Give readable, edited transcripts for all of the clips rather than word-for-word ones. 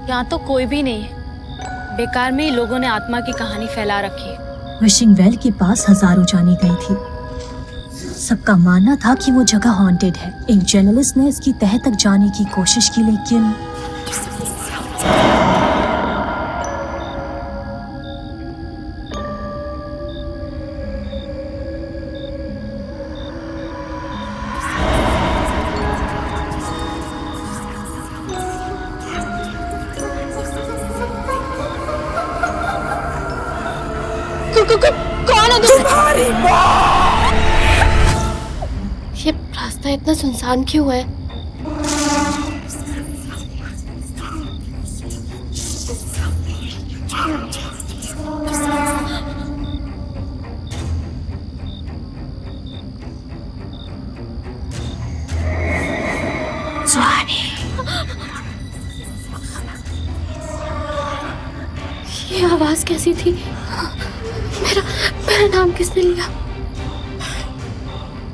यहाँ तो कोई भी नहीं है। बेकार में ही लोगों ने आत्मा की कहानी फैला रखी है। विशिंग वेल के पास हजारों जाने गई थी। सबका मानना था कि वो जगह हॉन्टेड है। एक जर्नलिस्ट ने इसकी तह तक जाने की कोशिश की, लेकिन कौन है तुम्हारी? ये रास्ता इतना सुनसान क्यों है? सुहानी, ये आवाज कैसी थी? मेरा नाम किसने लिया?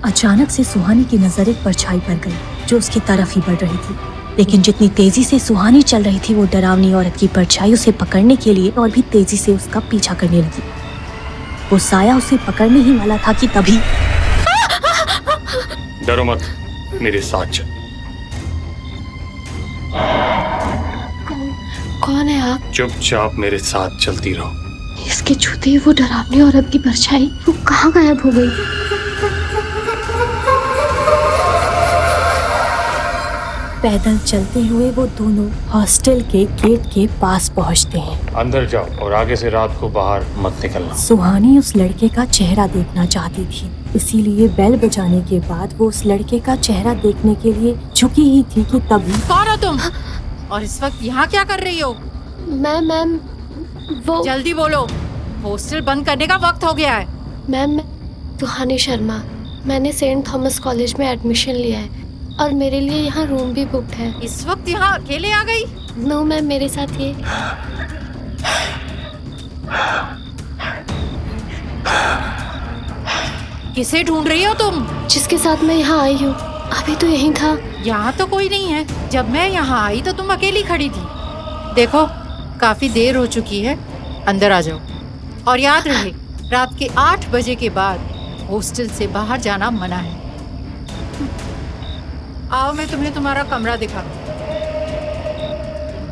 अचानक से सुहानी की नजर एक परछाई पर गई जो उसकी तरफ ही बढ़ रही थी। लेकिन जितनी तेजी से सुहानी चल रही थी, वो डरावनी औरत की परछाई उसे पकड़ने के लिए और भी तेजी से उसका पीछा करने लगी। वो साया उसे पकड़ने ही वाला था कि तभी डरो मत, मेरे साथ चल। कौन है आप? चुपचाप मेरे साथ चलती रहो। इसके छूते ही वो डरावनी औरत की परछाई वो कहाँ गायब हो गई? पैदल चलते हुए वो दोनों हॉस्टल के गेट के पास पहुंचते हैं। अंदर जाओ और आगे से रात को बाहर मत निकलना। सुहानी उस लड़के का चेहरा देखना चाहती थी, इसीलिए बेल बजाने के बाद वो उस लड़के का चेहरा देखने के लिए झुकी ही थी कि तभी। कौन हो तुम? और इस वक्त यहाँ क्या कर रही हो? मैम वो जल्दी बोलो, हॉस्टल बंद करने का वक्त हो गया है। मैम सुहानी शर्मा, मैंने सेंट थॉमस कॉलेज में एडमिशन लिया है और मेरे लिए यहाँ रूम भी बुक्ड है। इस वक्त यहाँ अकेले आ गई? नो मैम, मेरे साथ ये किसे ढूंढ रही हो तुम? जिसके साथ मैं यहाँ आई हूँ अभी तो यहीं था। यहाँ तो कोई नहीं है। जब मैं यहाँ आई तो तुम अकेली खड़ी थी। देखो काफी देर हो चुकी है, अंदर आ जाओ। और याद रहे, रात के 8 बजे के बाद हॉस्टल से बाहर जाना मना है। आओ मैं तुम्हें तुम्हारा कमरा दिखाऊं।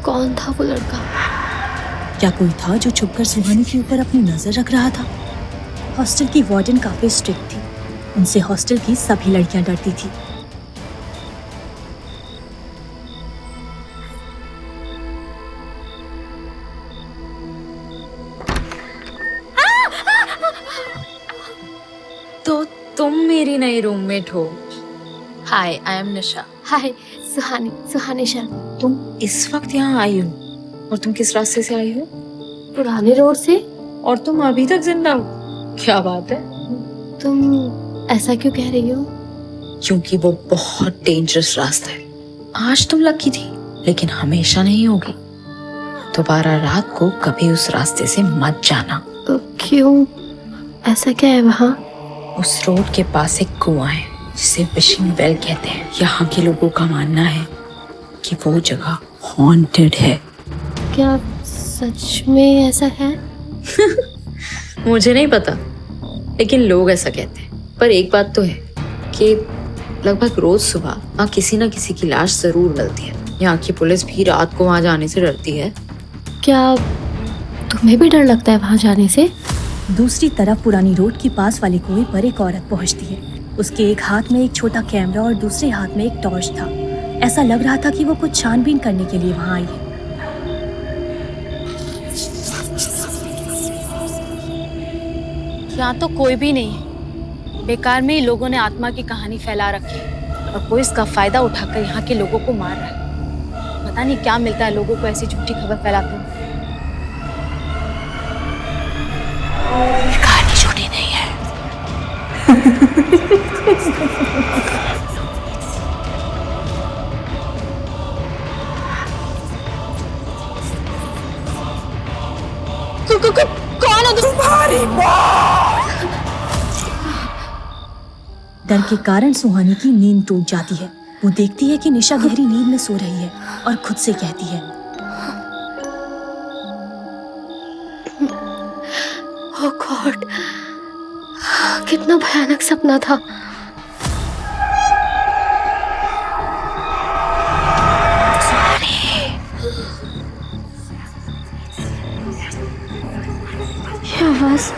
कौन था वो लड़का? क्या कोई था जो छुपकर सुहानी के ऊपर अपनी नजर रख रहा था? हॉस्टल की वार्डन काफी स्ट्रिक्ट थी, उनसे हॉस्टल की सभी लड़कियां डरती थी। तो तुम मेरी नई रूममेट हो। हाय, आई एम निशा। हाय, सुहानी शर्मा। तुम इस वक्त यहाँ आई हो और तुम किस रास्ते से आई हो? पुराने रोड से। और तुम अभी तक जिंदा हो? क्या बात है? तुम ऐसा क्यों कह रही हो? क्योंकि वो बहुत डेंजरस रास्ता है। आज तुम लकी थी, लेकिन हमेशा नहीं होगी। दोबारा रात को कभी उस रास्ते से मत जाना। क्यों? ऐसा क्या है वहाँ? उस रोड के पास एक कुआं है जिसे विशिंग वेल कहते हैं। यहाँ के लोगों का मानना है कि वो जगह हॉन्टेड है। क्या सच में ऐसा है? मुझे नहीं पता, लेकिन लोग ऐसा कहते हैं। पर एक बात तो है कि लगभग रोज सुबह वहाँ किसी न किसी की लाश जरूर मिलती है। यहाँ की पुलिस भी रात को वहाँ जाने से डरती है। क्या तुम्हें भी डर लगता है वहाँ जाने से? दूसरी तरफ पुरानी रोड के पास वाले कुएं पर एक औरत पहुंचती है। उसके एक हाथ में एक छोटा कैमरा और दूसरे हाथ में एक टॉर्च था। ऐसा लग रहा था कि वो कुछ छानबीन करने के लिए वहां आई है। यहाँ तो कोई भी नहीं है। बेकार में ही लोगों ने आत्मा की कहानी फैला रखी है और कोई इसका फायदा उठाकर यहाँ के लोगों को मार रहा है। पता नहीं क्या मिलता है लोगों को ऐसी झूठी खबर फैलाते हैं। कहानी झूठी नहीं है। कौन है तुम्हारी? डर के कारण सुहानी की नींद टूट जाती है। वो देखती है कि निशा गहरी नींद में सो रही है और खुद से कहती है, कितना भयानक सपना था। ये आवाज,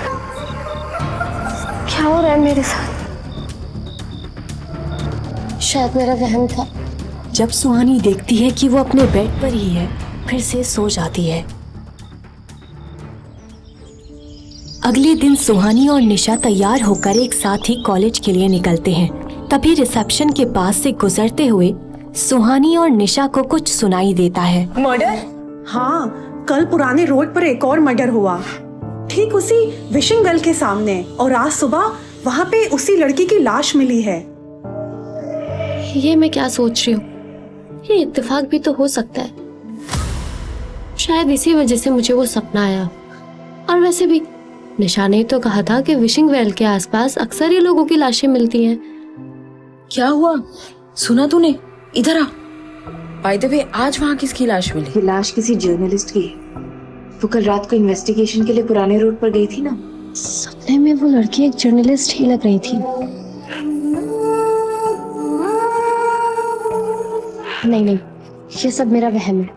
क्या हो रहा है मेरे साथ? शायद मेरा वहम था। जब सुहानी देखती है कि वो अपने बेड पर ही है, फिर से सो जाती है। अगले दिन सुहानी और निशा तैयार होकर एक साथ ही कॉलेज के लिए निकलते हैं। तभी रिसेप्शन के पास से गुजरते हुए सुहानी और निशा को कुछ सुनाई देता है। मर्डर? हाँ, कल पुराने रोड पर एक और मर्डर हुआ, ठीक उसी विशिंग वेल के सामने, और आज सुबह वहाँ पे उसी लड़की की लाश मिली है। ये मैं क्या सोच रही हूँ? ये इत्तेफाक भी तो हो सकता है। शायद इसी वजह से मुझे वो सपना आया। और वैसे भी निशा ने तो कहा था कि विशिंग वेल के आसपास अक्सर ही लोगों की लाशें मिलती हैं। क्या हुआ? सुना तूने? इधर आ। बाय द वे, आज वहाँ किसकी लाश मिली? ये लाश किसी जर्नलिस्ट की है। वो कल रात को इन्वेस्टिगेशन के लिए पुराने रोड पर गई थी ना। सपने में वो लड़की एक जर्नलिस्ट ही लग रही थी। नहीं, ये सब मेरा वहम है।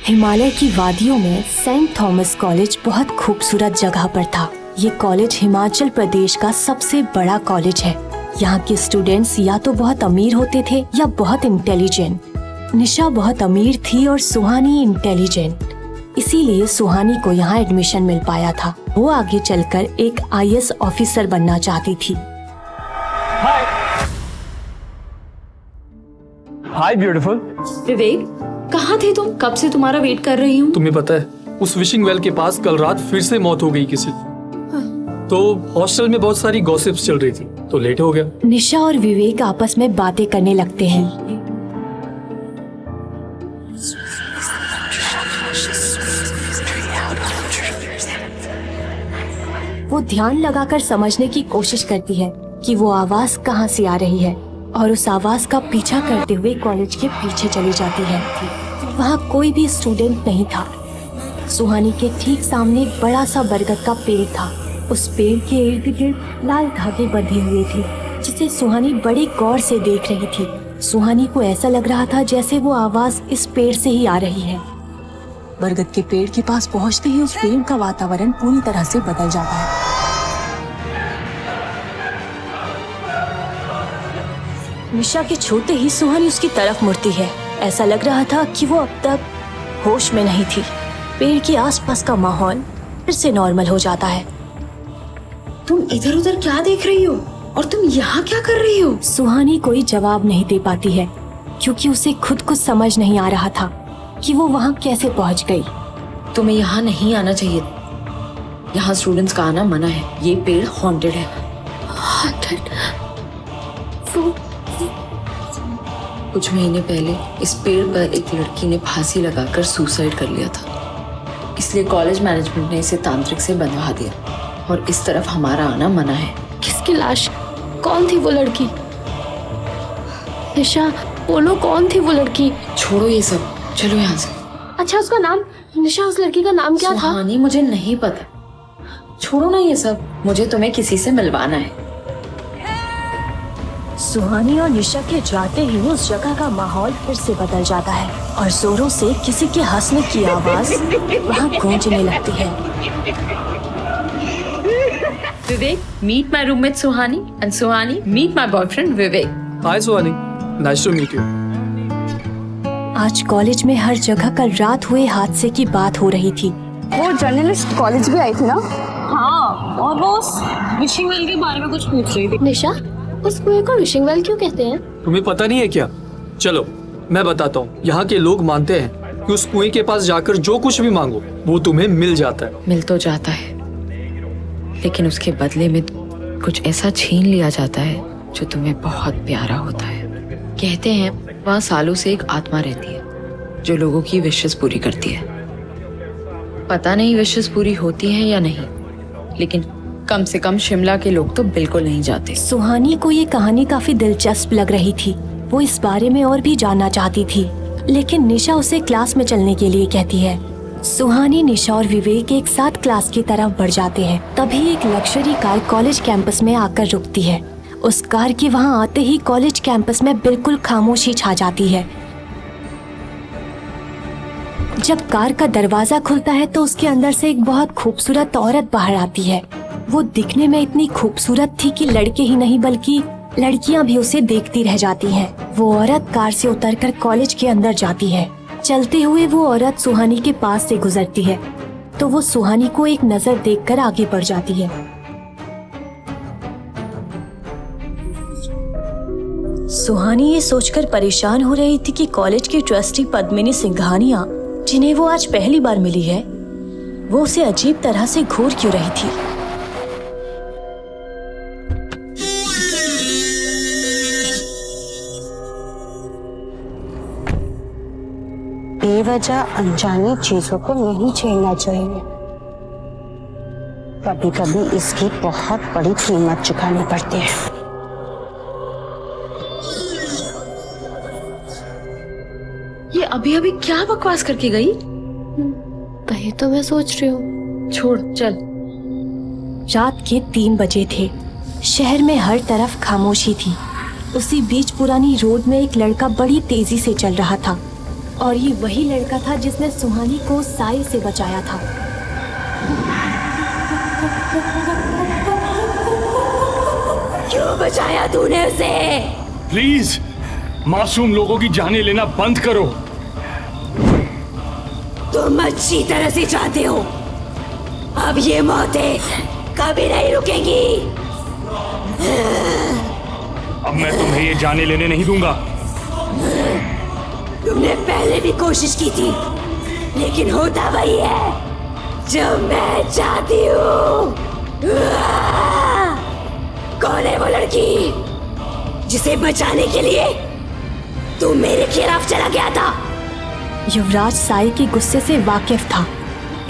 हिमालय की वादियों में सेंट थॉमस कॉलेज बहुत खूबसूरत जगह पर था। ये कॉलेज हिमाचल प्रदेश का सबसे बड़ा कॉलेज है। यहाँ के स्टूडेंट्स या तो बहुत अमीर होते थे या बहुत इंटेलिजेंट। निशा बहुत अमीर थी और सुहानी इंटेलिजेंट, इसीलिए सुहानी को यहाँ एडमिशन मिल पाया था। वो आगे चलकर एक IAS ऑफिसर बनना चाहती थी। हाय ब्यूटीफुल। विवेक, कहाँ थे तुम? कब से तुम्हारा वेट कर रही हूँ। तुम्हें पता है उस विशिंग वेल के पास कल रात फिर से मौत हो गई किसी की। तो हॉस्टल में बहुत सारी गॉसिप्स चल रही थी, तो लेट हो गया। निशा और विवेक आपस में बातें करने लगते हैं। वो ध्यान लगाकर समझने की कोशिश करती है कि वो आवाज कहाँ से आ रही है, और उस आवाज का पीछा करते हुए कॉलेज के पीछे चली जाती है। वहाँ कोई भी स्टूडेंट नहीं था। सुहानी के ठीक सामने एक बड़ा सा बरगद का पेड़ था। उस पेड़ के इर्द गिर्द लाल धागे बंधे हुए थे, जिसे सुहानी बड़ी गौर से देख रही थी। सुहानी को ऐसा लग रहा था जैसे वो आवाज इस पेड़ से ही आ रही है। बरगद के पेड़ के पास पहुंचते ही उस पेड़ का वातावरण पूरी तरह से बदल जाता है। निशा के छूते ही सुहानी उसकी तरफ मुड़ती है। ऐसा लग रहा था कि वो अब तक होश में नहीं थी। पेड़ के आसपास का माहौल फिर से नॉर्मल हो जाता है। तुम इधर उधर क्या देख रही हो? और तुम यहाँ क्या कर रही हो? सुहानी कोई जवाब नहीं दे पाती है, क्योंकि उसे खुद कुछ समझ नहीं आ रहा था कि वो वहाँ कैसे पहुँच गई। तुम्हें यहाँ नहीं आना चाहिए। यहाँ स्टूडेंट्स का आना मना है। ये पेड़ हॉन्टेड है। हॉन्टेड? कुछ महीने पहले इस पेड़ पर एक लड़की ने फांसी लगाकर सुसाइड कर लिया था। इसलिए कॉलेज मैनेजमेंट ने इसे तांत्रिक से बंधवा दिया, और इस तरफ हमारा आना मना है। किसकी लाश? कौन थी वो लड़की? निशा, बोलो कौन थी वो लड़की? छोड़ो ये सब, चलो यहाँ से। अच्छा, उसका नाम? निशा, उस लड़की का नाम क्या था? सुहानी, मुझे नहीं पता। छोड़ो ना ये सब, मुझे तुम्हें किसी से मिलवाना है। सुहानी और निशा के जाते ही उस जगह का माहौल फिर से बदल जाता है, और जोरों से किसी के हंसने की आवाज वहाँ गूंजने लगती है। Vivek, meet my roommate Suhani, and Suhani, meet my boyfriend Vivek. Hi Suhani, nice to meet you. आज कॉलेज में हर जगह कल रात हुए हादसे की बात हो रही थी। वो जर्नलिस्ट कॉलेज भी आई थी ना? हाँ, और वो विशिंग वेल के बारे में कुछ पूछ रही थी। निशा, उस कुएं को विशिंग वेल क्यों कहते हैं? तुम्हें पता नहीं है क्या? चलो मैं बताता हूँ। यहाँ के लोग मानते हैं कि उस कुएं के पास जाकर जो कुछ भी मांगो वो तुम्हें मिल जाता है। मिल तो जाता है, लेकिन उसके बदले में कुछ ऐसा छीन लिया जाता है जो तुम्हें बहुत प्यारा होता है। कहते हैं वहाँ सालों से एक आत्मा रहती है जो लोगों की विशेस पूरी करती है। पता नहीं विशेस पूरी होती है या नहीं, लेकिन कम से कम शिमला के लोग तो बिल्कुल नहीं जाते। सुहानी को ये कहानी काफी दिलचस्प लग रही थी। वो इस बारे में और भी जानना चाहती थी, लेकिन निशा उसे क्लास में चलने के लिए कहती है। सुहानी, निशा और विवेक एक साथ क्लास की तरफ बढ़ जाते हैं। तभी एक लग्जरी कार कॉलेज कैंपस में आकर रुकती है। उस कार के वहां आते ही कॉलेज कैंपस में बिल्कुल खामोशी छा जाती है। जब कार का दरवाजा खुलता है तो उसके अंदर से एक बहुत खूबसूरत औरत बाहर आती है। वो दिखने में इतनी खूबसूरत थी कि लड़के ही नहीं बल्कि लड़कियां भी उसे देखती रह जाती हैं। वो औरत कार से उतरकर कॉलेज के अंदर जाती है। चलते हुए वो औरत सुहानी के पास से गुजरती है तो वो सुहानी को एक नजर देखकर आगे बढ़ जाती है। सुहानी ये सोचकर परेशान हो रही थी कि कॉलेज की ट्रस्टी पद्मिनी सिंघानिया, जिन्हें वो आज पहली बार मिली है, वो उसे अजीब तरह से घूर क्यों रही थी। बेवजह अनजानी चीजों को नहीं छेड़ना चाहिए। कभी कभी इसकी बहुत बड़ी कीमत चुकानी पड़ती है। ये अभी अभी क्या बकवास करके गई? वही तो मैं सोच रही हूँ। छोड़ चल। रात के 3 बजे थे। शहर में हर तरफ खामोशी थी। उसी बीच पुरानी रोड में एक लड़का बड़ी तेजी से चल रहा था और ये वही लड़का था जिसने सुहानी को साए से बचाया था। क्यों बचाया तूने उसे? प्लीज मासूम लोगों की जानें लेना बंद करो। तुम अच्छी तरह से जानते हो अब ये मौतें कभी नहीं रुकेंगी। अब मैं तुम्हें ये जाने लेने नहीं दूंगा। तुमने पहले भी कोशिश की थी लेकिन होता वही है जो मैं चाहती हूँ। कौन है वो लड़की जिसे बचाने के लिए तू मेरे खिलाफ चला गया था? युवराज साई के गुस्से से वाकिफ था,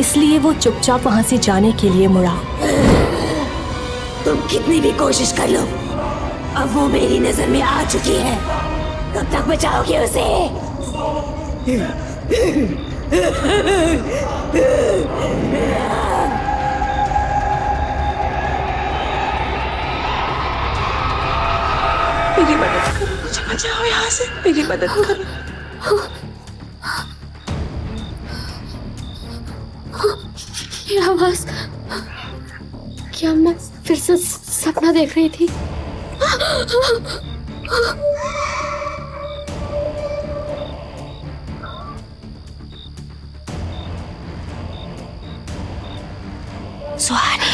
इसलिए वो चुपचाप वहां से जाने के लिए मुड़ा। तुम कितनी भी कोशिश कर लो, अब वो मेरी नजर में आ चुकी है। कब तक बचाओगे उसे? मेरी मदद करो, मुझे बचाओ यहाँ से। मेरी मदद करो। ये आवाज, क्या मैं फिर से सपना देख रही थी? सुहानी।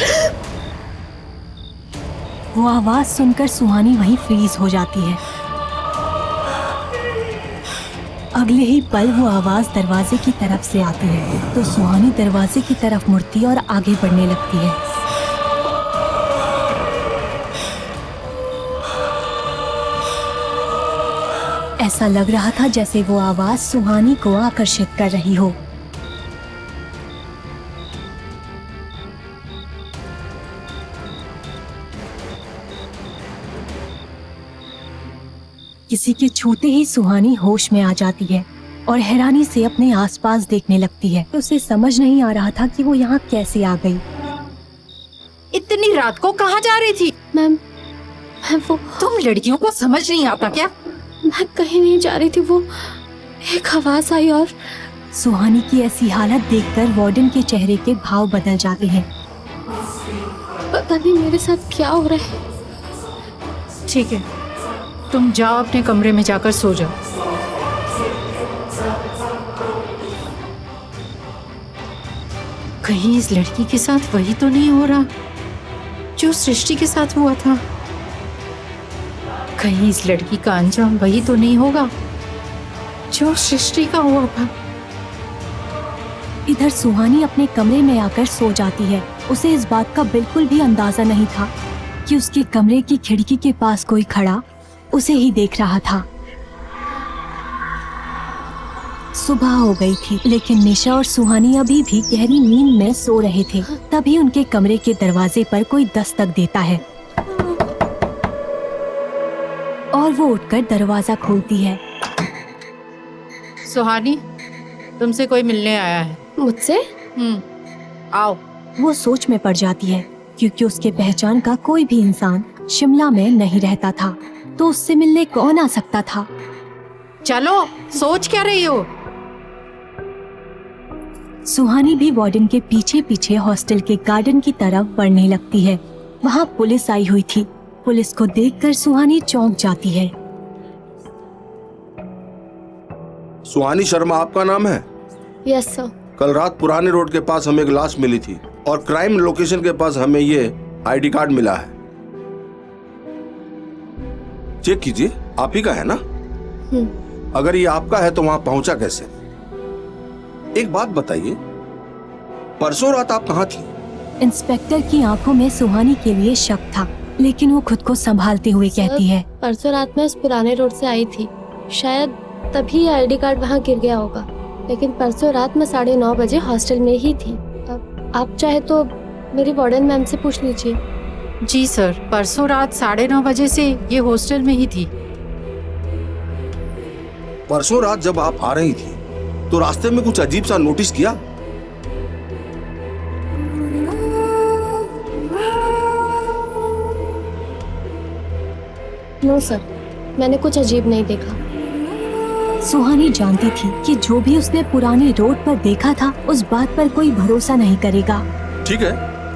वो आवाज सुनकर सुहानी वहीं फ्रीज हो जाती है। अगले ही पल वो आवाज दरवाजे की तरफ से आती है तो सुहानी दरवाजे की तरफ मुड़ती और आगे बढ़ने लगती है। ऐसा लग रहा था जैसे वो आवाज सुहानी को आकर्षित कर रही हो। किसी के छूते ही सुहानी होश में आ जाती है और हैरानी से अपने आसपास देखने लगती है। उसे समझ नहीं आ रहा था कि वो यहाँ कैसे आ गई। इतनी रात को कहाँ जा रही थी? मैम, वो तुम लड़कियों को समझ नहीं आता क्या? मैं कहीं नहीं जा रही थी। वो एक आवाज आई और सुहानी की ऐसी हालत देखकर वार्डन के चेहरे के भाव बदल जाते हैं। पता नहीं मेरे साथ क्या हो रहा है। ठीक है, तुम जाओ अपने कमरे में जाकर सो जाओ। कहीं इस लड़की के साथ वही तो नहीं हो रहा जो सृष्टि के साथ हुआ था? कहीं इस लड़की का अंजाम वही तो नहीं होगा जो सृष्टि का हुआ था? इधर सुहानी अपने कमरे में आकर सो जाती है। उसे इस बात का बिल्कुल भी अंदाजा नहीं था कि उसके कमरे की खिड़की के पास कोई खड़ा उसे ही देख रहा था। सुबह हो गई थी लेकिन निशा और सुहानी अभी भी गहरी नींद में सो रहे थे। तभी उनके कमरे के दरवाजे पर कोई दस्तक देता है और वो उठकर दरवाजा खोलती है। सुहानी, तुमसे कोई मिलने आया है। मुझसे? आओ। वो सोच में पड़ जाती है क्योंकि उसके पहचान का कोई भी इंसान शिमला में नहीं रहता था, तो उससे मिलने कौन आ सकता था। चलो, सोच क्या रही हो? सुहानी भी वार्डन के पीछे पीछे हॉस्टल के गार्डन की तरफ बढ़ने लगती है। वहाँ पुलिस आई हुई थी। पुलिस को देखकर सुहानी चौंक जाती है। सुहानी शर्मा आपका नाम है? Yes sir. कल रात पुराने रोड के पास हमें एक लाश मिली थी और क्राइम लोकेशन के पास हमें ये आईडी कार्ड मिला है। चेक कीजिए, आप ही का है ना? अगर ये आपका है तो वहां पहुंचा कैसे? एक बात बताइए, परसों रात आप कहाँ थी? इंस्पेक्टर की आंखों में सुहानी के लिए शक था, लेकिन वो खुद को संभालते हुए कहती है, परसों रात में उस पुराने रोड से आई थी। शायद तभी आईडी कार्ड वहाँ गिर गया होगा, लेकिन परसों रात में 9:30 बजे हॉस्टल में ही थी। आप चाहे तो मेरी वार्डन मैम से पूछ लीजिए। जी सर, परसों रात 9:30 बजे से ये हॉस्टल में ही थी। परसों रात जब आप आ रही थी तो रास्ते में कुछ अजीब सा नोटिस किया? नो सर, मैंने कुछ अजीब नहीं देखा। सुहानी जानती थी कि जो भी उसने पुरानी रोड पर देखा था उस बात पर कोई भरोसा नहीं करेगा। ठीक है,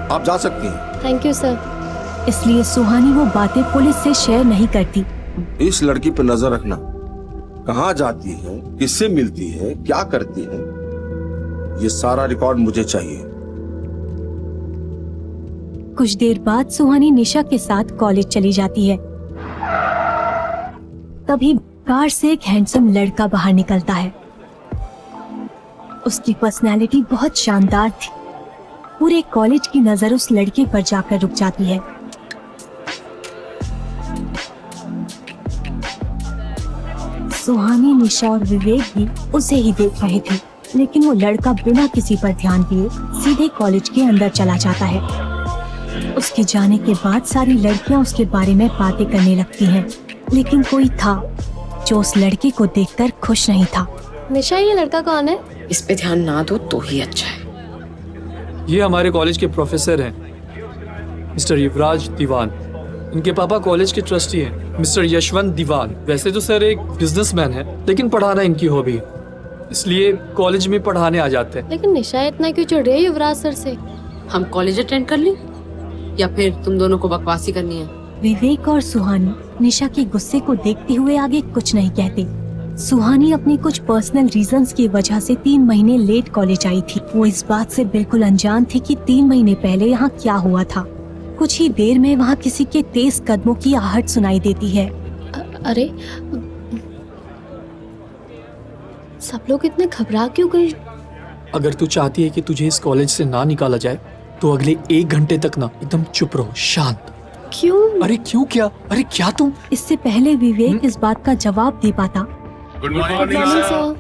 आप जा सकती हैं। Thank you sir. इसलिए सुहानी वो बातें पुलिस से शेयर नहीं करती। इस लड़की पर नजर रखना, कहाँ जाती है, किससे मिलती है, क्या करती है, ये सारा रिकॉर्ड मुझे चाहिए। कुछ देर बाद सुहानी निशा के साथ कॉलेज चली जाती है। तभी कार से एक हैंडसम लड़का बाहर निकलता है। उसकी पर्सनैलिटी बहुत शानदार थी। पूरे कॉलेज की नजर उस लड़के पर जाकर रुक जाती है। सुहानी, निशा और विवेक भी उसे ही देख रहे थे, लेकिन वो लड़का बिना किसी पर ध्यान दिए सीधे कॉलेज के अंदर चला जाता है। उसके जाने के बाद सारी लड़कियां उसके बारे में बातें करने लगती हैं, लेकिन कोई था जो उस लड़के को देखकर खुश नहीं था। निशा, ये लड़का कौन है? इस पे ध्यान ना दो तो ही अच्छा है। ये हमारे कॉलेज के प्रोफेसर हैं, मिस्टर युवराज दीवान। इनके पापा कॉलेज के ट्रस्टी हैं, मिस्टर यशवंत दीवान। वैसे तो सर एक बिजनेसमैन है, लेकिन पढ़ाना इनकी हॉबी है, इसलिए कॉलेज में पढ़ाने आ जाते हैं। लेकिन निशा इतना क्यों चिढ़ रही है युवराज सर से? हम कॉलेज अटेंड कर लें या फिर तुम दोनों को बकवासी करनी है? विवेक और सुहानी निशा के गुस्से को देखते हुए आगे कुछ नहीं कहते। सुहानी अपनी कुछ पर्सनल रीजंस की वजह से 3 महीने लेट कॉलेज आई थी। वो इस बात से बिल्कुल अनजान थी कि 3 महीने पहले यहाँ क्या हुआ था। कुछ ही देर में वहाँ किसी के तेज कदमों की आहट सुनाई देती है। अरे, सब लोग इतने घबरा क्यों गए? अगर तू चाहती है कि तुझे इस कॉलेज से ना निकाला जाए तो अगले 1 घंटे तक ना एकदम चुप रहो, शांत। क्यों? अरे क्यों क्या? अरे क्या तुम? इससे पहले विवेक इस बात का जवाब दे पाता, गुड मॉर्निंग सर।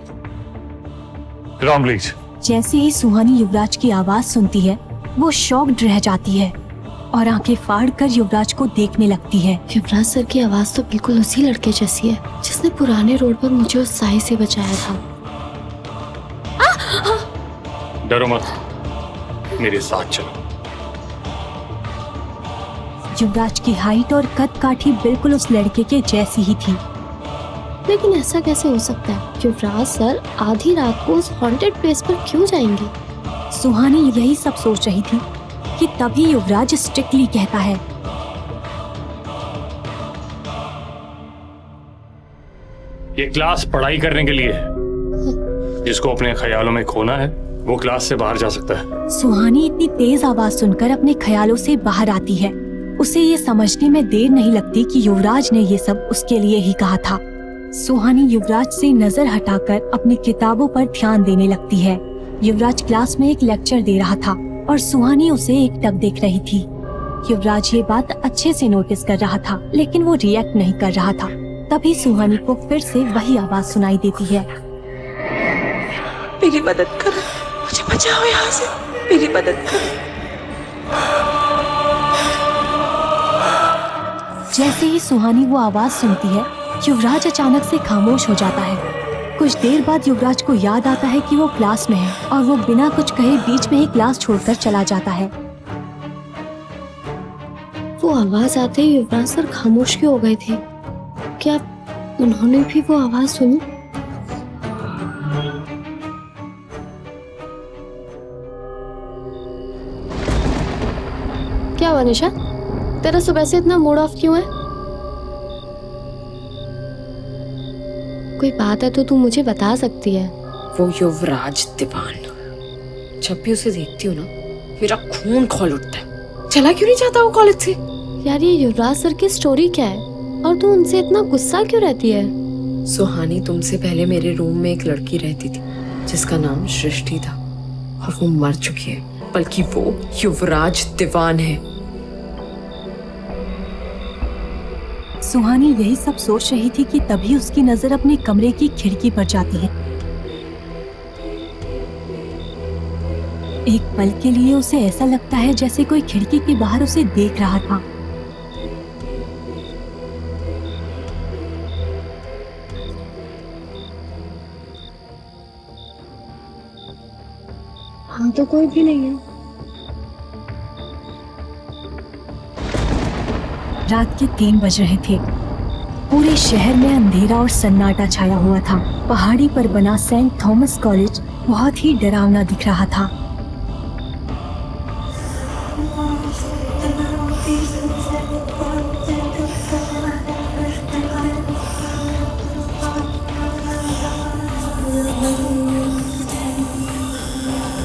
प्लीज। जैसे ही सुहानी युवराज की आवाज सुनती है वो शॉक्ड रह जाती है और आंखें फाड़कर युवराज को देखने लगती है। युवराज सर की आवाज तो बिल्कुल उसी लड़के जैसी है जिसने पुराने रोड पर मुझे उस साई से बचाया था। डरो मत, मेरे साथ चलो। युवराज की हाइट और कद काठी बिल्कुल उस लड़के के जैसी ही थी। लेकिन ऐसा कैसे हो सकता है? युवराज सर आधी रात को उस हॉन्टेड प्लेस पर क्यों जाएंगे? सुहानी यही सब सोच रही थी कि तभी युवराज स्ट्रिक्टली कहता है, ये क्लास पढ़ाई करने के लिए है। जिसको अपने ख्यालों में खोना है वो क्लास से बाहर जा सकता है। सुहानी इतनी तेज आवाज सुनकर अपने ख्यालों से बाहर आती है। उसे ये समझने में देर नहीं लगती कि युवराज ने ये सब उसके लिए ही कहा था। सुहानी युवराज से नजर हटाकर अपनी किताबों पर ध्यान देने लगती है। युवराज क्लास में एक लेक्चर दे रहा था और सुहानी उसे एकटक देख रही थी। युवराज ये बात अच्छे से नोटिस कर रहा था, लेकिन वो रिएक्ट नहीं कर रहा था। तभी सुहानी को फिर से वही आवाज सुनाई देती है, मेरी मदद करो, मुझे बचाओ यहाँ से, मेरी मदद करो। जैसे ही सुहानी वो आवाज सुनती है, युवराज अचानक से खामोश हो जाता है। कुछ देर बाद युवराज को याद आता है कि वो क्लास में है और वो बिना कुछ कहे बीच में ही क्लास छोड़कर चला जाता है। वो आवाज आते ही युवराज सर खामोश क्यों हो गए थे? क्या उन्होंने भी वो आवाज सुनी? क्या हुआ निशा, तेरा सुबह से इतना मूड ऑफ क्यों है? कोई बात है तो तू मुझे बता सकती है। वो युवराज दीवान, जब भी उसे देखती हूँ ना मेरा खून खौल उठता है। चला क्यों नहीं जाता वो कॉलेज से? यार ये युवराज सर की स्टोरी क्या है और तू उनसे इतना गुस्सा क्यों रहती है? सुहानी, तुमसे पहले मेरे रूम में एक लड़की रहती थी जिसका नाम सृष्टि था और वो मर चुकी है, बल्कि वो युवराज दीवान है। सुहानी यही सब सोच रही थी कि तभी उसकी नजर अपने कमरे की खिड़की पर जाती है। एक पल के लिए उसे ऐसा लगता है जैसे कोई खिड़की के बाहर उसे देख रहा था। हाँ तो कोई भी नहीं है। रात के 3 बज रहे थे। पूरे शहर में अंधेरा और सन्नाटा छाया हुआ था। पहाड़ी पर बना सेंट थॉमस कॉलेज बहुत ही डरावना दिख रहा था।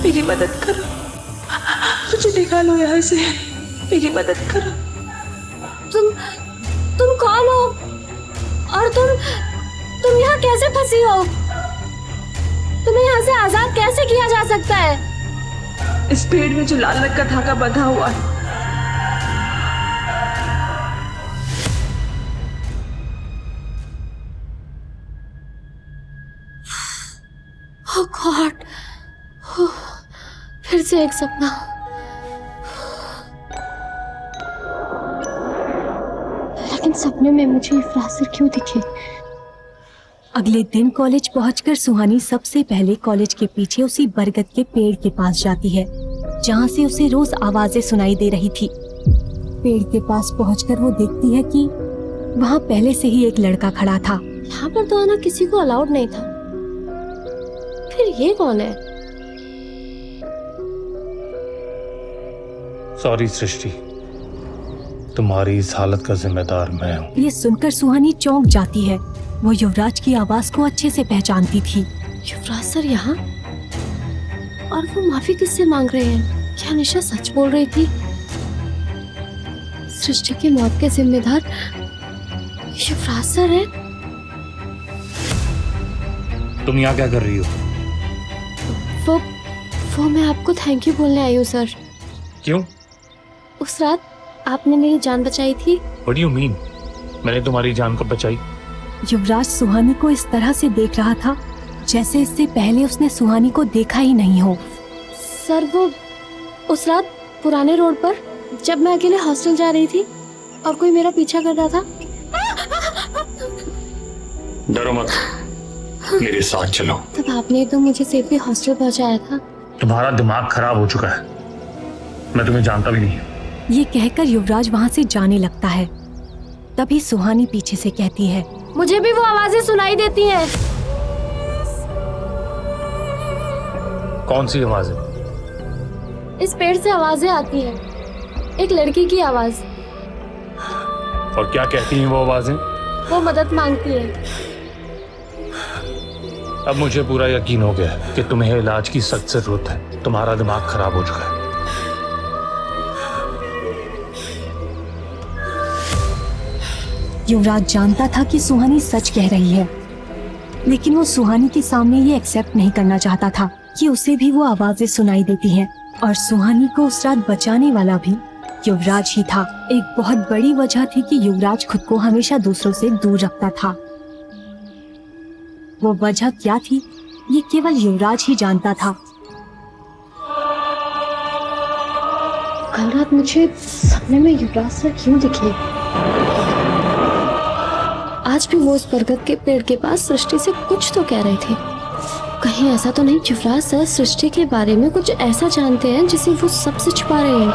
मेरी मदद करो, मुझे निकालो यहाँ से, मेरी मदद करो। तुम कौन हो और तुम यहाँ कैसे फंसी हो? तुम्हें यहाँ से आजाद कैसे किया जा सकता है? इस पेड़ में जो लाल रंग का धागा बंधा हुआ है, ओह गॉड, फिर से एक सपना। लेकिन सपने में मुझे युवराज सर क्यों दिखे? अगले दिन कॉलेज पहुंचकर सुहानी सबसे पहले कॉलेज के पीछे उसी बरगद के पेड़ के पास जाती है जहां से उसे रोज आवाजें सुनाई दे रही थी। पेड़ के पास पहुंचकर वो देखती है कि वहां पहले से ही एक लड़का खड़ा था। यहाँ पर तो आना किसी को अलाउड नहीं था, फिर ये कौन है? सॉरी सृष्टि, तुम्हारी इस हालत का जिम्मेदार मैं हूँ। ये सुनकर सुहानी चौंक जाती है। वो युवराज की आवाज को अच्छे से पहचानती थी। युवराज सर यहाँ? और वो माफी किससे मांग रहे हैं? क्या निशा सच बोल रही थी? सृष्टि की मौत के जिम्मेदार युवराज सर है? तुम यहाँ क्या कर रही हो? वो मैं आपको थैंक यू बोलने आई हूँ सर। क्यों? उस रात आपने मेरी जान बचाई थी। What do you mean? मैंने तुम्हारी जान को बचाई? युवराज सुहानी को इस तरह से देख रहा था जैसे इससे पहले उसने सुहानी को देखा ही नहीं हो। सर वो उस रात पुराने रोड पर जब मैं अकेले हॉस्टल जा रही थी और कोई मेरा पीछा कर रहा था। डरो मत, मेरे साथ चलो। तब आपने तो मुझे सेफली हॉस्टल पहुंचाया था। तुम्हारा दिमाग खराब हो चुका है, मैं तुम्हें जानता भी नहीं। ये कहकर युवराज वहाँ से जाने लगता है। तभी सुहानी पीछे से कहती है, मुझे भी वो आवाजें सुनाई देती हैं। कौन सी आवाजें? इस पेड़ से आवाजें आती हैं, एक लड़की की आवाज। और क्या कहती हैं वो आवाजें? वो मदद मांगती है। अब मुझे पूरा यकीन हो गया कि तुम्हें इलाज की सख्त जरूरत है। तुम्हारा दिमाग खराब हो चुका है। युवराज जानता था कि सुहानी सच कह रही है, लेकिन वो सुहानी के सामने ये एक्सेप्ट नहीं करना चाहता था कि उसे भी वो आवाजें सुनाई देती हैं और सुहानी को उस रात बचाने वाला भी युवराज ही था। एक बहुत बड़ी वजह थी कि युवराज खुद को हमेशा दूसरों से दूर रखता था। वो वजह क्या थी, ये केवल युवराज ही जानता था। कल रात मुझे सपने में युवराज सर क्यों दिखे? आज भी वो उस बरगद के पेड़ के पास सृष्टि से कुछ तो कह रहे थे। कहीं ऐसा तो नहीं युवराज सर सृष्टि के बारे में कुछ ऐसा जानते हैं जिसे वो सबसे छुपा रहे हैं।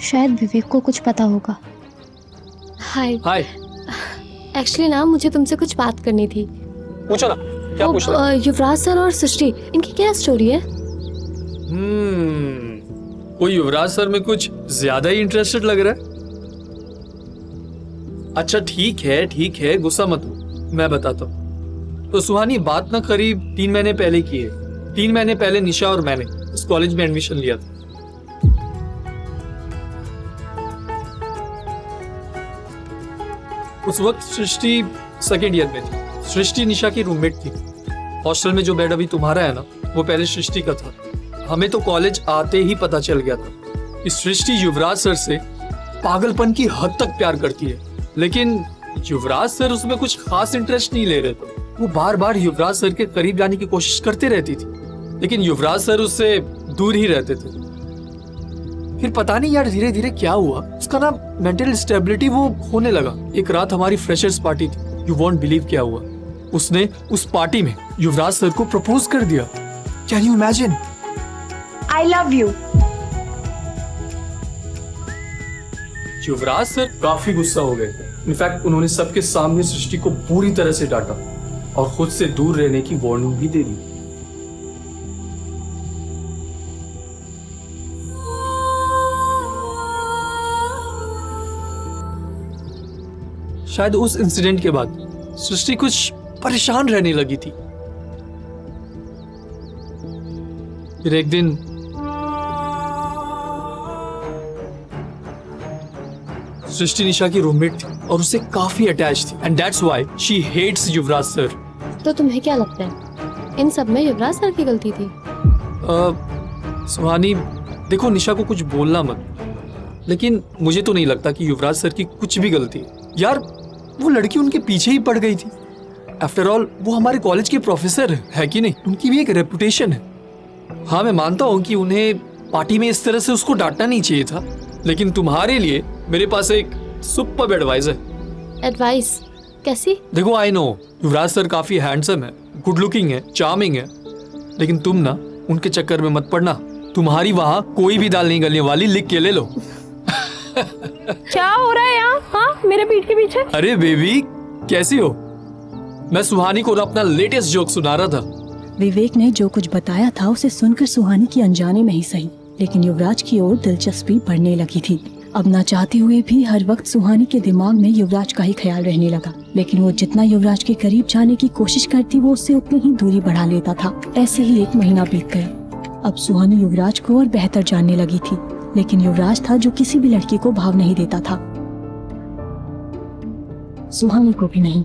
शायद विवेक को कुछ पता होगा। हाय हाय। एक्चुअली ना मुझे तुमसे कुछ बात करनी थी। पूछो ना, क्या पूछना? युवराज सर और सृष्टि, इनकी क्या स्टोरी है? कोई युवराज सर में कुछ ज्यादा ही इंटरेस्टेड लग रहा है। अच्छा ठीक है, गुस्सा मत हो, मैं बताता हूँ। तो सुहानी, बात ना करीब 3 महीने पहले की है। 3 महीने पहले निशा और मैंने इस कॉलेज में एडमिशन लिया था। उस वक्त सृष्टि सेकेंड ईयर में थी। सृष्टि निशा की रूममेट थी। हॉस्टल में जो बेड अभी तुम्हारा है ना, वो पहले सृष्टि का था। हमें तो कॉलेज आते ही पता चल गया था कि सृष्टि युवराज सर से पागलपन की हद तक प्यार करती है, लेकिन युवराज सर उसमें कुछ खास इंटरेस्ट नहीं ले रहे थे। वो बार बार युवराज सर के करीब जाने की कोशिश करते रहती थी, लेकिन युवराज सर उससे दूर ही रहते थे। फिर पता नहीं यार धीरे धीरे क्या हुआ, उसका ना मेंटल स्टेबिलिटी वो होने लगा। एक रात हमारी फ्रेशर्स पार्टी थी। यू वॉन्ट बिलीव क्या हुआ, उसने उस पार्टी में युवराज सर को प्रपोज कर दिया। Can you imagine? I love you. Yuvraj sir काफी गुस्सा हो गए थे। इनफैक्ट उन्होंने सबके सामने सृष्टि को पूरी तरह से डांटा और खुद से दूर रहने की वार्निंग भी दे दी। शायद उस इंसिडेंट के बाद सृष्टि कुछ परेशान रहने लगी थी। फिर एक दिन सृष्टि निशा की रूममेट थी और उससे काफी अटैच थी, and that's why she hates Yuvraj sir. तो तुम्हें क्या लगता है इन सब में युवराज सर की गलती थी? सुहानी देखो, निशा को कुछ बोलना मत, लेकिन मुझे तो नहीं लगता कि युवराज सर की कुछ भी गलती है। यार वो लड़की उनके पीछे ही पड़ गई थी। आफ्टर ऑल वो हमारे कॉलेज के प्रोफेसर है कि नहीं, उनकी भी एक रेपुटेशन है। हाँ मैं मानता हूँ कि उन्हें पार्टी में इस तरह से उसको डांटना नहीं चाहिए था, लेकिन तुम्हारे लिए मेरे पास एक सुपर्ब एडवाइस है। एडवाइस कैसी? देखो आई नो युवराज सर काफी हैंडसम है, गुड लुकिंग है, चार्मिंग है, लेकिन तुम ना उनके चक्कर में मत पड़ना। तुम्हारी वहाँ कोई भी दाल नहीं गलने वाली, लिख के ले लो। क्या हो रहा है यहाँ? हाँ मेरे पीठ के पीछे? अरे बेबी कैसी हो? मैं सुहानी को अपना लेटेस्ट जोक सुना रहा था। विवेक ने जो कुछ बताया था उसे सुनकर सुहानी की अनजाने में ही सही, लेकिन युवराज की ओर दिलचस्पी बढ़ने लगी थी। अब ना चाहते हुए भी हर वक्त सुहानी के दिमाग में युवराज का ही ख्याल रहने लगा, लेकिन वो जितना युवराज के करीब जाने की कोशिश करती वो उससे उतनी ही दूरी बढ़ा लेता था। ऐसे ही 1 महीना बीत गया। अब सुहानी युवराज को और बेहतर जानने लगी थी, लेकिन युवराज था जो किसी भी लड़की को भाव नहीं देता था, सुहानी को भी नहीं।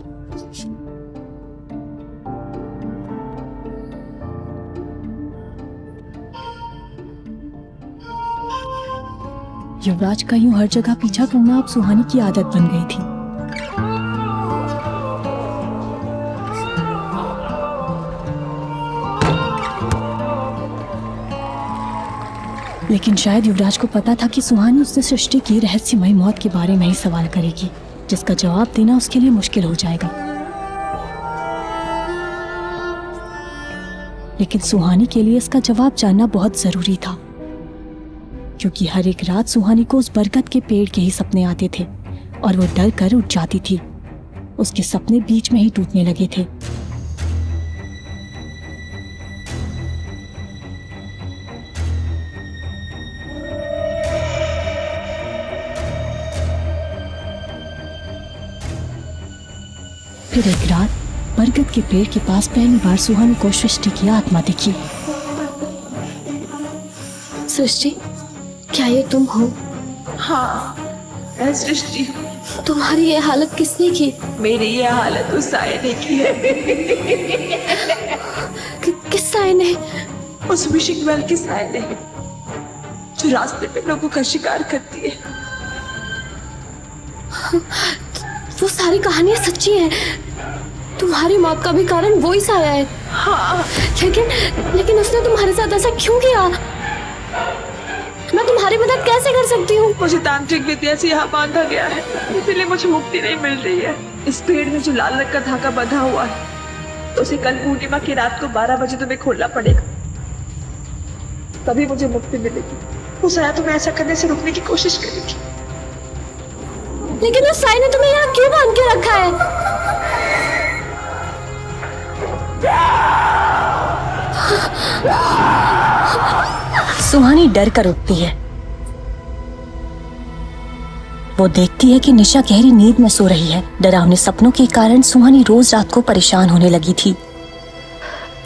युवराज का यूं हर जगह पीछा करना अब सुहानी की आदत बन गई थी। लेकिन शायद युवराज को पता था कि सुहानी उससे सृष्टि की रहस्यमय मौत के बारे में ही सवाल करेगी, जिसका जवाब देना उसके लिए मुश्किल हो जाएगा। लेकिन सुहानी के लिए इसका जवाब जानना बहुत जरूरी था, क्योंकि हर एक रात सुहानी को उस बरगद के पेड़ के ही सपने आते थे और वो डर कर उठ जाती थी। उसके सपने बीच में ही टूटने लगे थे। फिर एक रात बरगद के पेड़ के पास पहली बार सुहानी को सृष्टि की आत्मा दिखी। सृष्टि, क्या ये तुम हो? हाँ मैं सृष्टि। तुम्हारी ये हालत किसने की? मेरी ये हालत उस साये ने की है। किस साये ने? उस विशिंग वेल की साये ने, जो रास्ते पे लोगों का शिकार करती है। वो सारी कहानियां सच्ची हैं। तुम्हारी मौत का भी कारण वो ही साया है। हाँ लेकिन उसने तुम्हारे साथ ऐसा क्यों किया? मैं तुम्हारी मदद कैसे कर सकती हूँ? मुझे तांत्रिक विद्या से यहाँ बांधा गया है, इसीलिए मुझे मुक्ति नहीं मिल रही है। इस पेड़ में जो लाल रंग का धागा बंधा हुआ है, तो उसे कल पूर्णिमा की रात को 12 बजे तुम्हें खोलना पड़ेगा, तभी मुझे मुक्ति मिलेगी। वो साया तुम्हें ऐसा करने से रोकने की कोशिश करेगी। लेकिन उस साई ने तुम्हें यहाँ क्यों बांध के रखा है? सुहानी डर कर उठती है। वो देखती है कि निशा गहरी नींद में सो रही है। डरावने सपनों के कारण सुहानी रोज रात को परेशान होने लगी थी।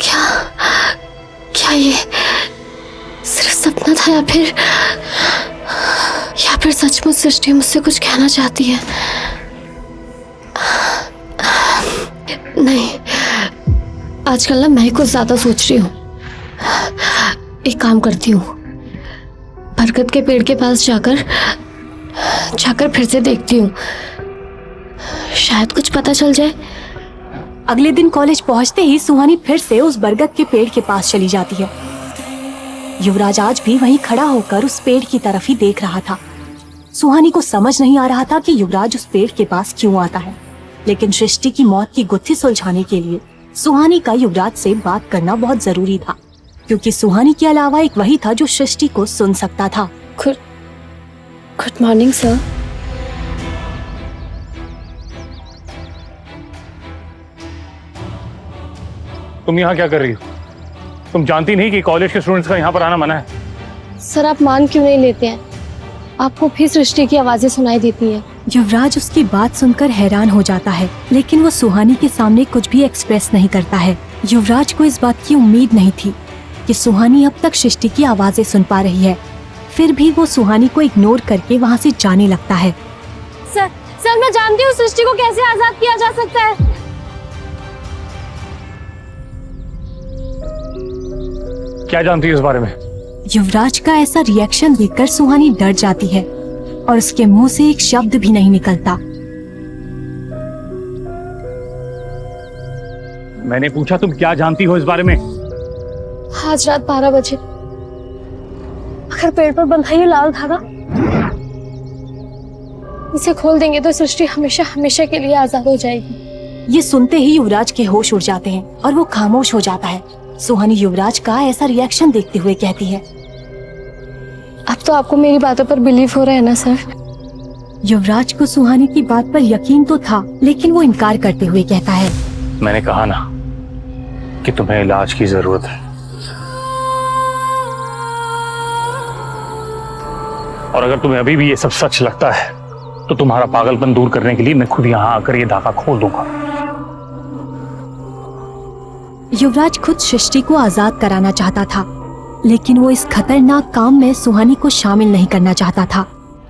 क्या ये सिर्फ सपना था या फिर सचमुच सृष्टि मुझसे कुछ कहना चाहती है? नहीं, आजकल ना मैं कुछ ज्यादा सोच रही हूँ। एक काम करती हूँ, बरगद के पेड़ के पास जाकर फिर से देखती हूँ, शायद कुछ पता चल जाए। अगले दिन कॉलेज पहुंचते ही सुहानी फिर से उस बरगद के पेड़ के पास चली जाती है। युवराज आज भी वहीं खड़ा होकर उस पेड़ की तरफ ही देख रहा था। सुहानी को समझ नहीं आ रहा था कि युवराज उस पेड़ के पास क्यों आता है, लेकिन सृष्टि की मौत की गुत्थी सुलझाने के लिए सुहानी का युवराज से बात करना बहुत जरूरी था, क्योंकि सुहानी के अलावा एक वही था जो सृष्टि को सुन सकता था। Good morning sir. तुम यहाँ क्या कर रही हो? तुम जानती नहीं कि कॉलेज के स्टूडेंट्स का यहाँ पर आना मना है? सर आप मान क्यों नहीं लेते हैं? आपको फिर सृष्टि की आवाजें सुनाई देती हैं। युवराज उसकी बात सुनकर हैरान हो जाता है, लेकिन वो सुहानी के सामने कुछ भी एक्सप्रेस नहीं करता है। युवराज को इस बात की उम्मीद नहीं थी कि सुहानी अब तक सृष्टि की आवाजें सुन पा रही है। फिर भी वो सुहानी को इग्नोर करके वहाँ से जाने लगता है। सर मैं जानती हूँ सृष्टि को कैसे आजाद किया जा सकता है। क्या जानती है इस बारे में? युवराज का ऐसा रिएक्शन देखकर सुहानी डर जाती है और उसके मुंह से एक शब्द भी नहीं निकलता। मैंने पूछा तुम क्या जानती हो इस बारे में? आज रात 12 बजे अगर पेड़ पर बंधा ये लाल धागा, इसे खोल देंगे तो सृष्टि हमेशा हमेशा के लिए आजाद हो जाएगी। ये सुनते ही युवराज के होश उड़ जाते हैं और वो खामोश हो जाता है। सुहानी युवराज का ऐसा रिएक्शन देखते हुए कहती है, अब तो आपको मेरी बातों पर बिलीव हो रहा है ना सर? युवराज को सुहानी की बात पर यकीन तो था, लेकिन वो इनकार करते हुए कहता है, मैंने कहा ना कि तुम्हें इलाज की जरूरत है, और अगर तुम्हें अभी भी ये सब सच लगता है तो तुम्हारा पागलपन दूर करने के लिए मैं खुद यहाँ आकर ये धागा खोल दूंगा। युवराज खुद सृष्टि को आजाद कराना चाहता था, लेकिन वो इस खतरनाक काम में सुहानी को शामिल नहीं करना चाहता था।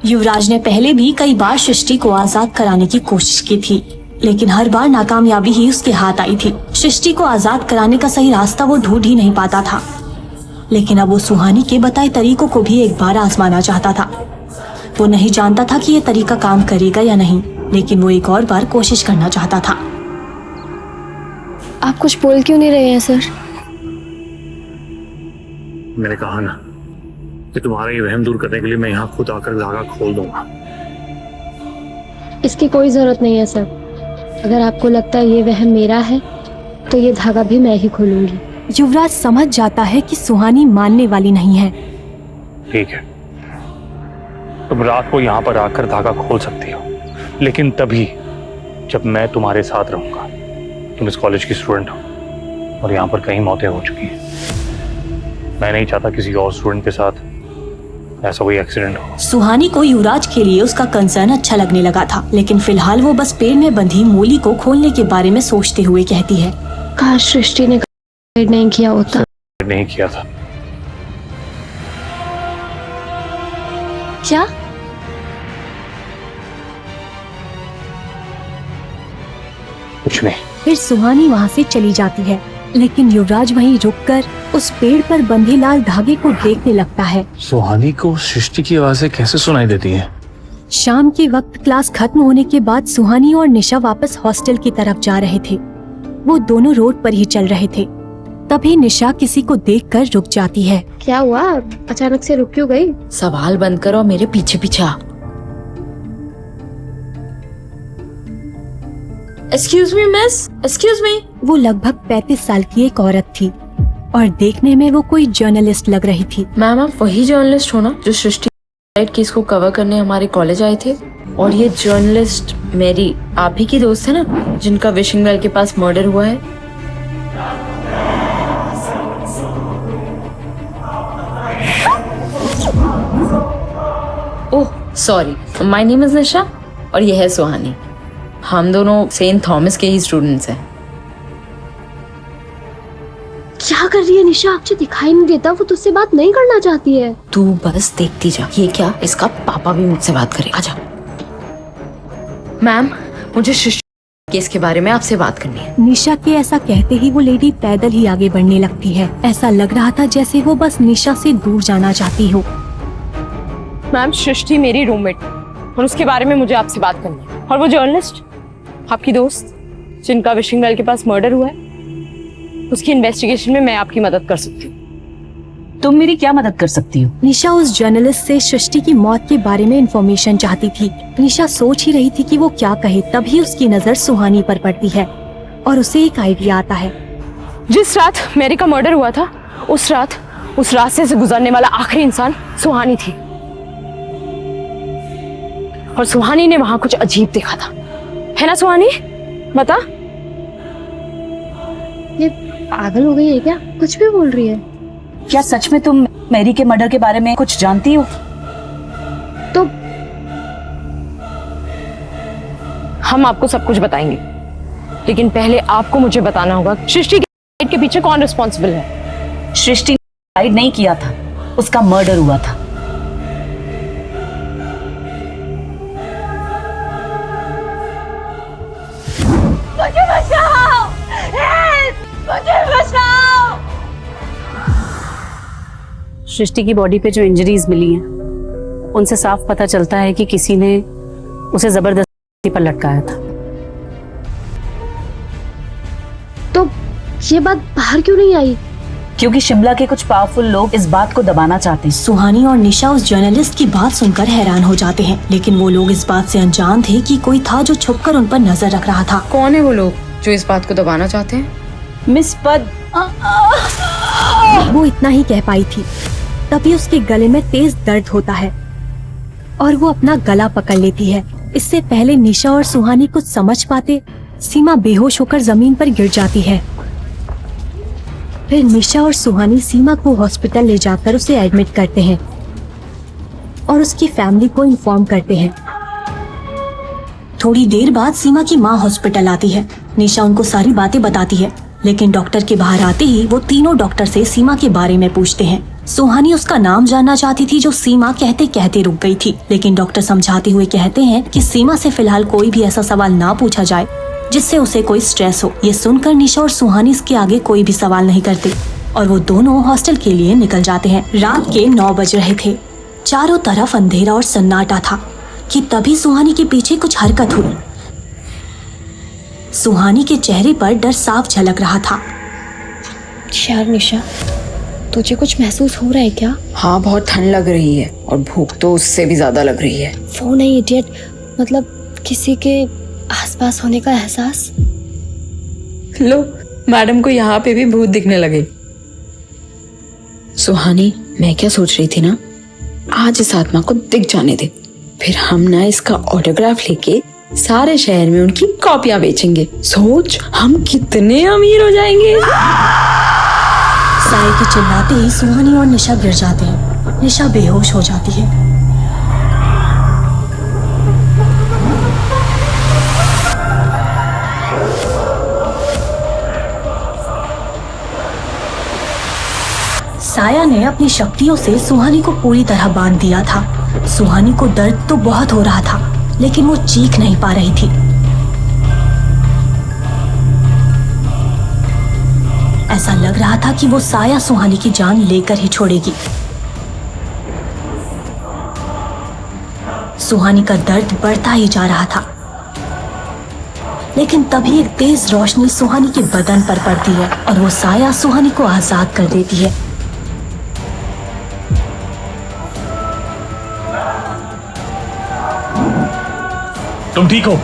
युवराज ने पहले भी कई बार सृष्टि को आजाद कराने की कोशिश की थी, लेकिन हर बार नाकामयाबी ही उसके हाथ आई थी। सृष्टि को आजाद कराने का सही रास्ता वो ढूंढ ही नहीं पाता था, लेकिन अब वो सुहानी के बताए तरीकों को भी एक बार आजमाना चाहता था। वो नहीं जानता था कि ये तरीका काम करेगा या नहीं, लेकिन वो एक और बार कोशिश करना चाहता था। आप कुछ बोल क्यों नहीं रहे हैं सर? मैंने कहा ना कि तुम्हारा ये वहम दूर करने के लिए मैं यहाँ खुद आकर धागा खोल दूंगा। इसकी कोई जरूरत नहीं है सर। अगर आपको लगता है ये वहम मेरा है तो ये धागा भी मैं ही खोलूंगी। युवराज समझ जाता है कि सुहानी मानने वाली नहीं है। ठीक है, तुम रात को यहाँ पर आकर धागा खोल सकती हो, लेकिन तभी जब मैं तुम्हारे साथ रहूंगा। तुम इस कॉलेज की स्टूडेंट हो और यहाँ पर कई मौतें हो चुकी हैं। मैं नहीं चाहता किसी और स्टूडेंट के साथ ऐसा कोई एक्सीडेंट हो। सुहानी को युवराज के लिए उसका कंसर्न अच्छा लगने लगा था, लेकिन फिलहाल वो बस पेड़ में बंधी मूली को खोलने के बारे में सोचते हुए कहती है, काश सृष्टि ने नहीं किया होता। नहीं किया था। क्या? कुछ नहीं। फिर सुहानी वहाँ से चली जाती है, लेकिन युवराज वहीं रुककर उस पेड़ पर बंधे लाल धागे को देखने लगता है। सुहानी को सृष्टि की आवाजें कैसे सुनाई देती हैं? शाम के वक्त क्लास खत्म होने के बाद सुहानी और निशा वापस हॉस्टल की तरफ जा रहे थे। वो दोनों रोड पर ही चल रहे थे। तभी निशा किसी को देखकर रुक जाती है। क्या हुआ, अचानक से रुक क्यों गई? सवाल बंद करो, मेरे पीछे पीछे आ। Excuse me miss, excuse me. वो लगभग 35 साल की एक औरत थी और देखने में वो कोई जर्नलिस्ट लग रही थी। मैम आप वही जर्नलिस्ट हो ना जो सृष्टि केस को कवर करने हमारे कॉलेज आए थे? और ये जर्नलिस्ट मेरी आप ही की दोस्त है ना, जिनका विशिंग वेल के पास मर्डर हुआ है? Oh sorry, my name is Nisha और ये है सुहानी। हम दोनों सेंट थॉमस के ही स्टूडेंट्स हैं। क्या कर रही है निशा? मुझे दिखाई नहीं देता, वो तुझसे बात नहीं करना चाहती है। तू बस देखती जा। ये क्या, इसका पापा भी मुझसे बात करे। आजा। मैम मुझे सृष्टि केस के बारे में आपसे बात करनी है। निशा के ऐसा कहते ही वो लेडी पैदल ही आगे बढ़ने लगती है। ऐसा लग रहा था जैसे वो बस निशा से दूर जाना चाहती हो। मैम सृष्टि मेरी रूममेट और उसके बारे में मुझे आपसे बात करनी है। और वो जर्नलिस्ट आपकी दोस्त जिनका विशिंग वेल के पास मर्डर हुआ है, उसकी इन्वेस्टिगेशन में मैं आपकी मदद कर सकती हूँ। तुम मेरी क्या मदद कर सकती हो? निशा उस जर्नलिस्ट से सृष्टि की मौत के बारे में इंफॉर्मेशन चाहती थी। निशा सोच ही रही थी कि वो क्या कहे, तभी उसकी नजर सुहानी पर पड़ती है और उसे एक आइडिया आता है। जिस रात मेरी का मर्डर हुआ था, उस रात उस रास्ते से गुजरने वाला आखिरी इंसान सुहानी थी और सुहानी ने वहां कुछ अजीब देखा था, है ना सुहानी? बता। ये पागल हो गई है क्या? कुछ भी बोल रही है। क्या सच में तुम मैरी के मर्डर के बारे में कुछ जानती हो? तो हम आपको सब कुछ बताएंगे, लेकिन पहले आपको मुझे बताना होगा सृष्टि के पीछे कौन रिस्पॉन्सिबल है। सृष्टि ने सुसाइड नहीं किया था, उसका मर्डर हुआ था। मुझे बचाओ! मुझे बचाओ! सृष्टि की बॉडी पे जो इंजरीज मिली हैं, उनसे साफ पता चलता है कि किसी ने उसे जबरदस्ती पर लटकाया था। तो ये बात बाहर क्यों नहीं आई? क्योंकि शिमला के कुछ पावरफुल लोग इस बात को दबाना चाहते हैं। सुहानी और निशा उस जर्नलिस्ट की बात सुनकर हैरान हो जाते हैं, लेकिन वो लोग इस बात से अनजान थे कि कोई था जो छुपकर उन पर नजर रख रहा था। कौन है वो लोग जो इस बात को दबाना चाहते हैं? मिस पद। वो इतना ही कह पाई थी, तभी उसके गले में तेज दर्द होता है और वो अपना गला पकड़ लेती है। इससे पहले निशा और सुहानी कुछ समझ पाते, सीमा बेहोश होकर जमीन पर गिर जाती है। फिर निशा और सुहानी सीमा को हॉस्पिटल ले जाकर उसे एडमिट करते हैं और उसकी फैमिली को इन्फॉर्म करते हैं। थोड़ी देर बाद सीमा की माँ हॉस्पिटल आती है। निशा उनको सारी बातें बताती है, लेकिन डॉक्टर के बाहर आते ही वो तीनों डॉक्टर से सीमा के बारे में पूछते हैं। सुहानी उसका नाम जानना चाहती थी, जो सीमा कहते कहते रुक गई थी, लेकिन डॉक्टर समझाते हुए कहते हैं कि सीमा से फिलहाल कोई भी ऐसा सवाल ना पूछा जाए जिससे उसे कोई स्ट्रेस हो। ये सुनकर निशा और सुहानी इसके आगे कोई भी सवाल नहीं करते और वो दोनों हॉस्टल के लिए निकल जाते हैं। रात के 9 बज रहे थे। चारों तरफ अंधेरा और सन्नाटा था कि तभी सुहानी के पीछे कुछ हरकत हुई। सुहानी के चेहरे पर डर साफ झलक रहा था। यार निशा, तुझे कुछ महसूस हो रहा है क्या? हाँ बहुत ठंड लग रही है और भूख तो उससे भी ज्यादा लग रही है। वो नहीं इडियट, मतलब किसी के आसपास होने का एहसास। लो मैडम को यहाँ पे भी भूत दिखने लगे। सुहानी मैं क्या सोच रही थी ना, आज इस आत्मा को दिख जाने दे, फिर हम ना इसका ऑटोग्राफ लेके सारे शहर में उनकी कॉपियां बेचेंगे। सोच हम कितने अमीर हो जाएंगे। साय के चिल्लाते ही सुहानी और निशा गिर जाते हैं। निशा बेहोश हो जाती है। साया ने अपनी शक्तियों से सुहानी को पूरी तरह बांध दिया था। सुहानी को दर्द तो बहुत हो रहा था, लेकिन वो चीख नहीं पा रही थी। ऐसा लग रहा था कि वो साया सुहानी की जान लेकर ही छोड़ेगी। सुहानी का दर्द बढ़ता ही जा रहा था। लेकिन तभी एक तेज रोशनी सुहानी के बदन पर पड़ती है और वो साया सुहानी को आजाद कर देती है। तुम ठीक हो?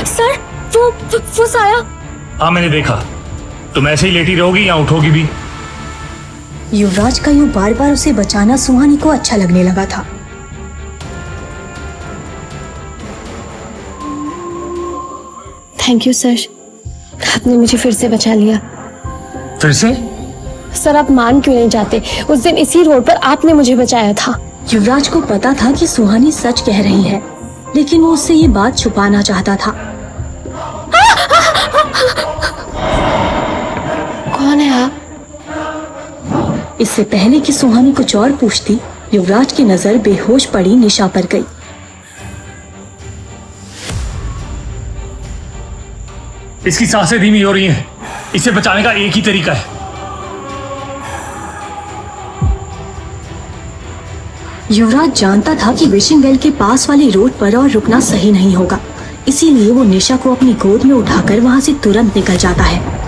सर वो साया। हाँ मैंने देखा। तुम ऐसे ही लेटी रहोगी या उठोगी भी? युवराज का यूं बार बार उसे बचाना सुहानी को अच्छा लगने लगा था। थैंक यू सर, आपने मुझे फिर से बचा लिया। फिर से? सर आप मान क्यों नहीं जाते, उस दिन इसी रोड पर आपने मुझे बचाया था। युवराज को पता था कि सुहानी सच कह रही है, लेकिन वो उससे ये बात छुपाना चाहता था। कौन है आप? इससे पहले कि सुहानी कुछ और पूछती, युवराज की नजर बेहोश पड़ी निशा पर गई। इसकी सांसें धीमी हो रही हैं। इसे बचाने का एक ही तरीका है। युवराज जानता था कि विशिंग वेल के पास वाली रोड पर और रुकना सही नहीं होगा, इसीलिए वो निशा को अपनी गोद में उठाकर वहां से तुरंत निकल जाता है।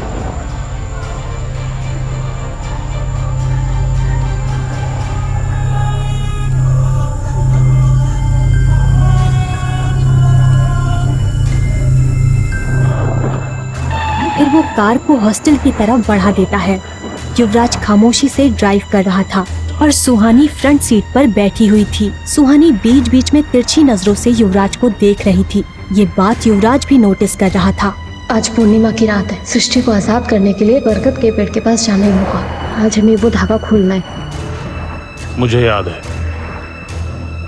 फिर वो कार को हॉस्टल की तरफ बढ़ा देता है। युवराज खामोशी से ड्राइव कर रहा था और सुहानी फ्रंट सीट पर बैठी हुई थी। सुहानी बीच बीच में तिरछी नजरों से युवराज को देख रही थी। ये बात युवराज भी नोटिस कर रहा था। आज पूर्णिमा की रात है, सृष्टि को आजाद करने के लिए बरगद के पेड़ के पास जाना ही होगा। आज हमें वो धागा खोलना है। मुझे याद है।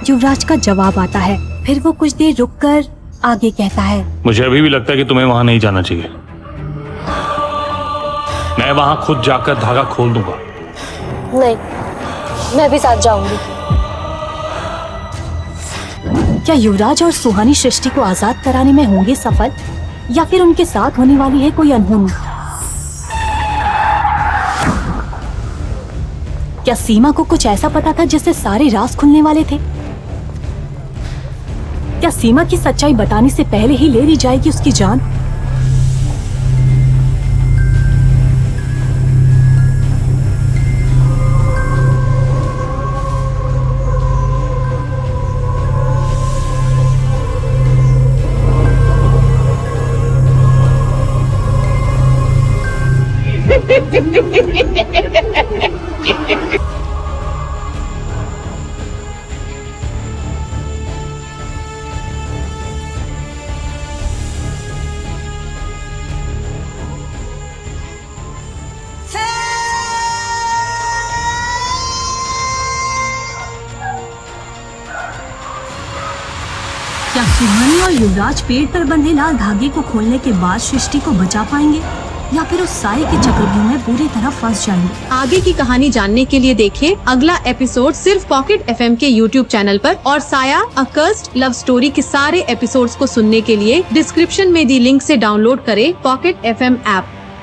युवराज का जवाब आता है। फिर वो कुछ देर रुककर आगे कहता है, मुझे अभी भी लगता है कि तुम्हें वहां नहीं जाना चाहिए। मैं वहां खुद जाकर धागा खोल दूंगा। नहीं, मैं भी साथ जाऊंगी। क्या युवराज और सुहानी सृष्टि को आजाद कराने में होंगे सफल, या फिर उनके साथ होने वाली है कोई अनहोनी? क्या सीमा को कुछ ऐसा पता था जिससे सारे राज खुलने वाले थे? क्या सीमा की सच्चाई बताने से पहले ही ले ली जाएगी उसकी जान? क्या सुहानी और युवराज पेड़ पर बंधे लाल धागे को खोलने के बाद सृष्टि को बचा पाएंगे, या फिर उस साए के चक्रव्यूह में पूरी तरह फंस जाएंगे? आगे की कहानी जानने के लिए देखें अगला एपिसोड सिर्फ पॉकेट FM के YouTube चैनल पर, और साया अ कर्स्ड लव स्टोरी के सारे एपिसोड्स को सुनने के लिए डिस्क्रिप्शन में दी लिंक से डाउनलोड करें पॉकेट FM ऐप।